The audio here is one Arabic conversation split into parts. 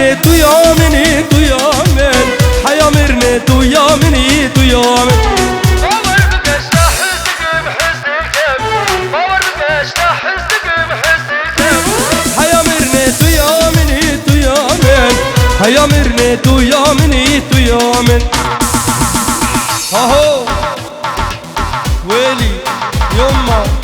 مرني تو يا مني تو يا من حيا مرني تو يا مني تو يا من باور بقاش تحسك بحسن الكم باور بقاش تحسك بحسن الكم حيا مرني تو يا مني تو يا من حيا مرني تو يا مني تو يا من هاهو ويلي يما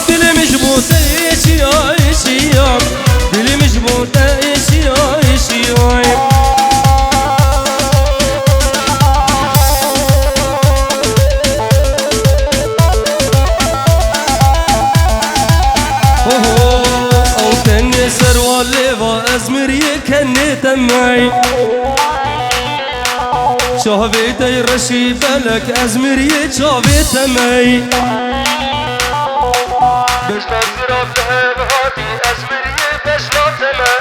دلي مجبوطة إيشيا إيشيا دلي مجبوطة إيشيا إيشيا أو كني سروال ليفا أزمري كني تمعي شافيتي رشي فلك أزمري شافيت معي باش تضرب ذهب هاتي أزمرية باش لا تما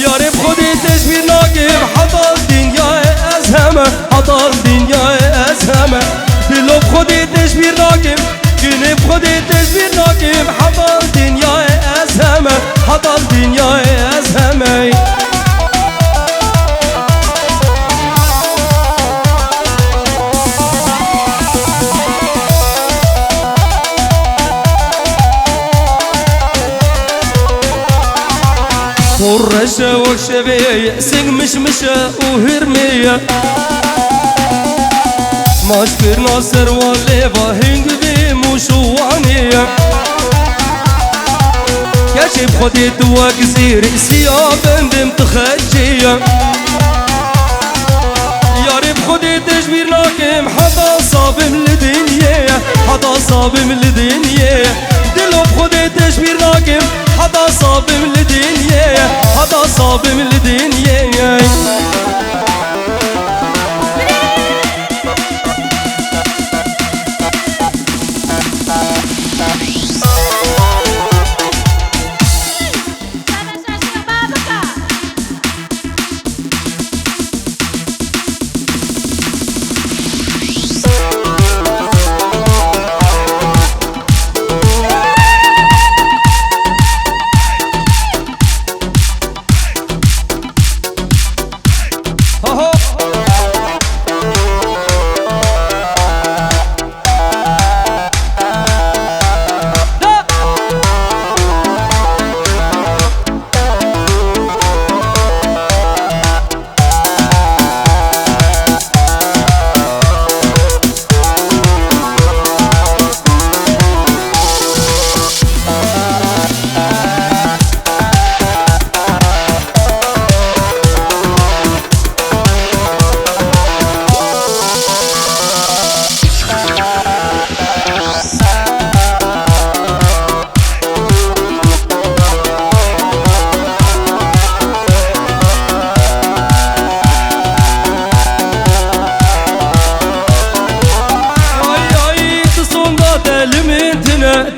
يا رب خدي تشبير ناقب حطى الدنيا أزهمة حطى الدنيا أزهمة دلو بخدي تشبير ناقب كني بخدي تشبير ناقب حطى الدنيا أزهمة حطى الدنيا أزهمة ورشة وكشبية سق مشمشة وهرمية ماشكر ناصر والليفا هنگ بي موشوانية كاشب خدي دوا كزير سيابن دم تخجية يا رب خدي تجبير ناكم حدا صابم لدنيا حدا صابم لدنيا دلو بخدي تجبير ناكم حدا صابم لدنيا حدا صابم لدنيا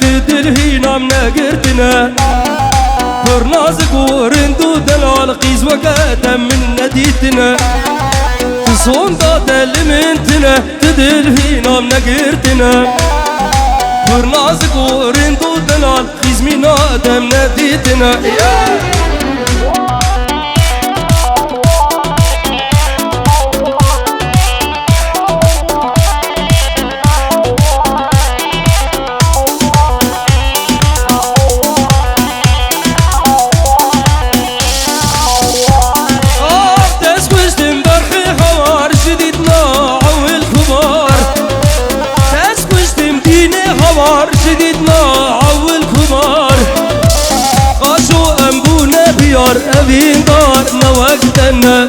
تدلهينا من قرتنا فرنازك ورندو دلال قيز وقاتا من نديتنا تصون داتا لمنتنا تدلهينا من قرتنا فرنازك ورندو دلال قيز من آدم نديتنا شديدنا عول كبار قاشو أنبونا بيار أبين دارنا وقتنا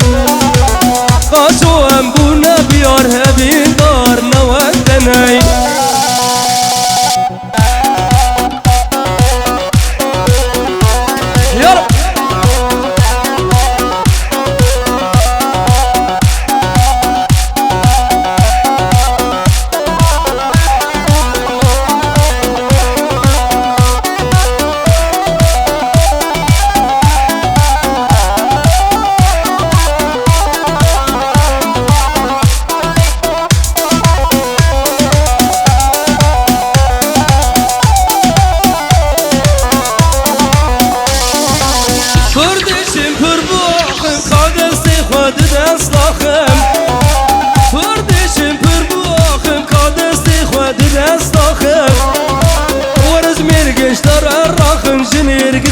قاشو أنبونا بيار أبين دارنا وقتنا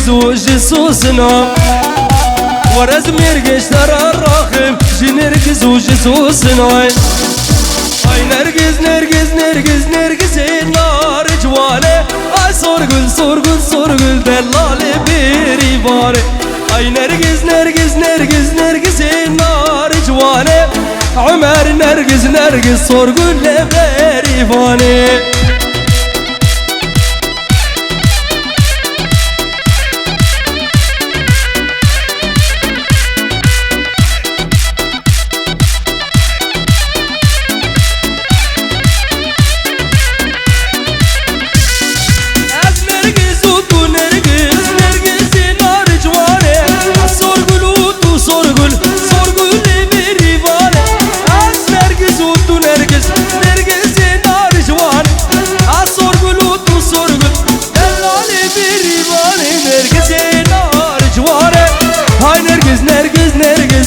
نرقز وجسوسنا ورز مرقش ترى الراخم جي نرقز وجسوسنا اي نرقز نرقز نرقز نرقز النار جوالي اي صرقل صرقل صرقل دلالي بريفاني اي نرقز نرقز نرقز نرقز النار جوالي عمر نرقز نرقز صرقل بريفاني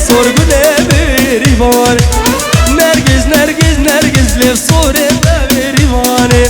صرقل بريفاني نرقز نرقز نرقز لف صورة بريفاني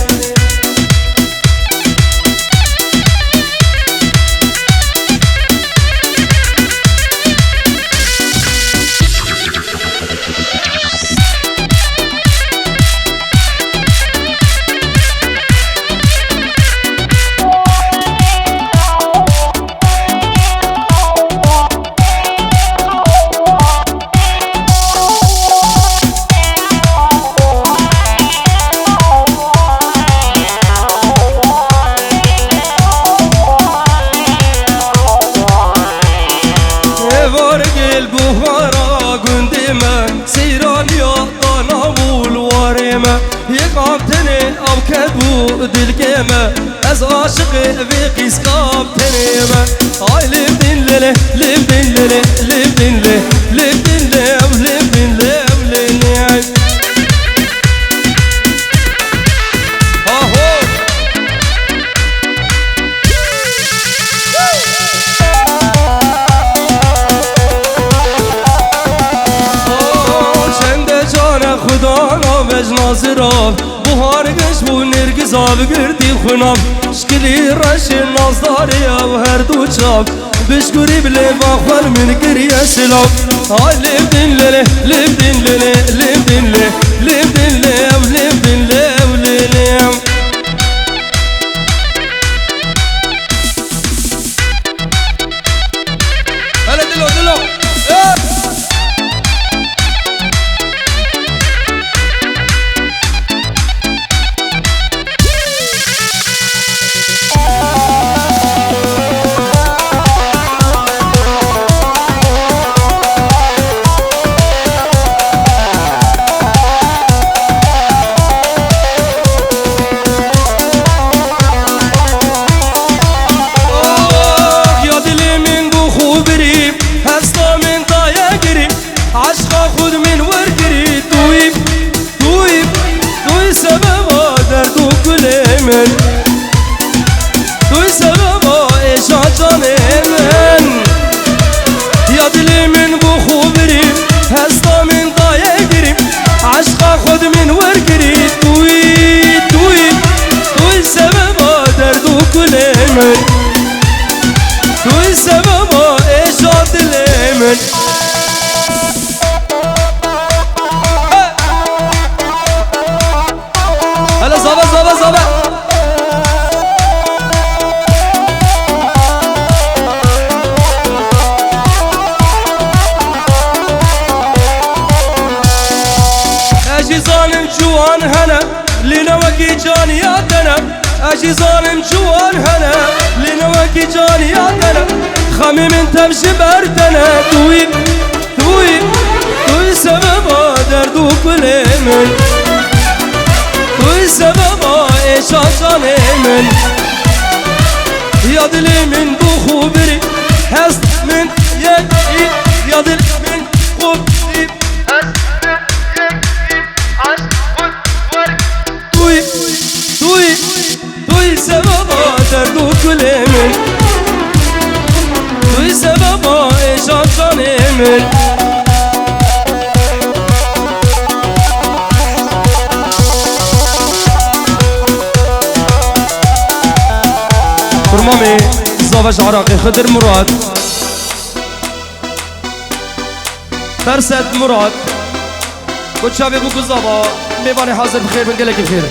البهارة قندمة سيران يطانا والورمة يقابتني أو كدو دلقيمة أز عاشق في قيس قابتنيمة هاي لبدن لله لبدن لله لبدن له لبدن له ولبدن له ولنعم خدانا مجنازراب بوهار قش بو نرقزاب قردي خناب شكلي رش النظاري او هردو چاب بشكوري بليفا خال من قرية سلاب هاي لبدن لله لبدن لله لبدن له لبدن له ولبدن له ولنعم هلا دلو دلو توی سببا ایشا جانه من یا دلی من بو خوب ریم هستا من دایه گریم عشقا خود من ور گری توی سببا درد و کل من توی سببا ایشا دل من هلا زابا زابا زابا اجي ظالم جوان هنا لنوكي جانياتنا اجي ظالم جوان هنا لنوكي جانياتنا خميم انت مشي بردنا توي سببا دردو كل من توي سببا ايشا جاني من يا دلي من بو خبري هست من يدي يا دل من خبري توي سببا دردو كل من توي سببا ايشا جاني من فرمامي زاوج عراقي خضر مراد فرسد مراد قد شابي بو قزابا ميباني حاضر بخير بنقلك بخير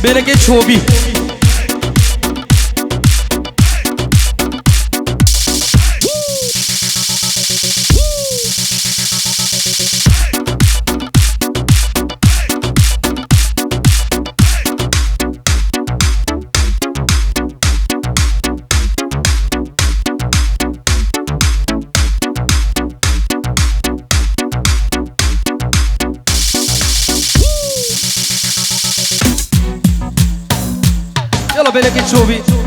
بينك شوبي يلا بينك تشوفي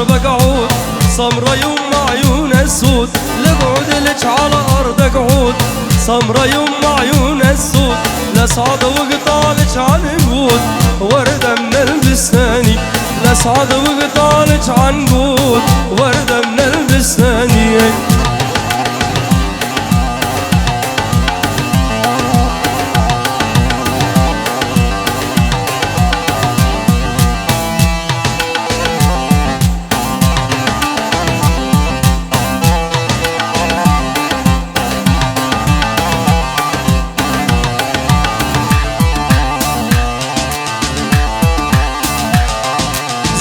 بقعود سمرة يم عيون السود لقعد لك على أرض قعود سمرة يم عيون السود لسعد وقطالك عن قود وردة من البستاني لسعد وقطالك عن قود وردة من البستاني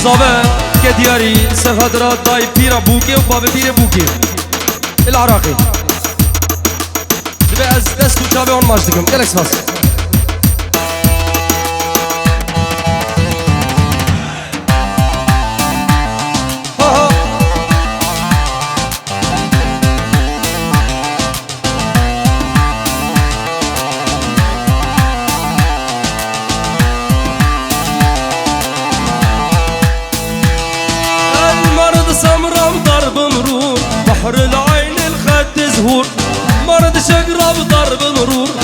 صابر كدياري سفدرات داي بيرا بوكي وبابا بيرا بوكي العراقي تبقى بس وشابي هون ماجدكم جالكس فاس بحر العين الخد زهور مرض شقرب ضرب مرور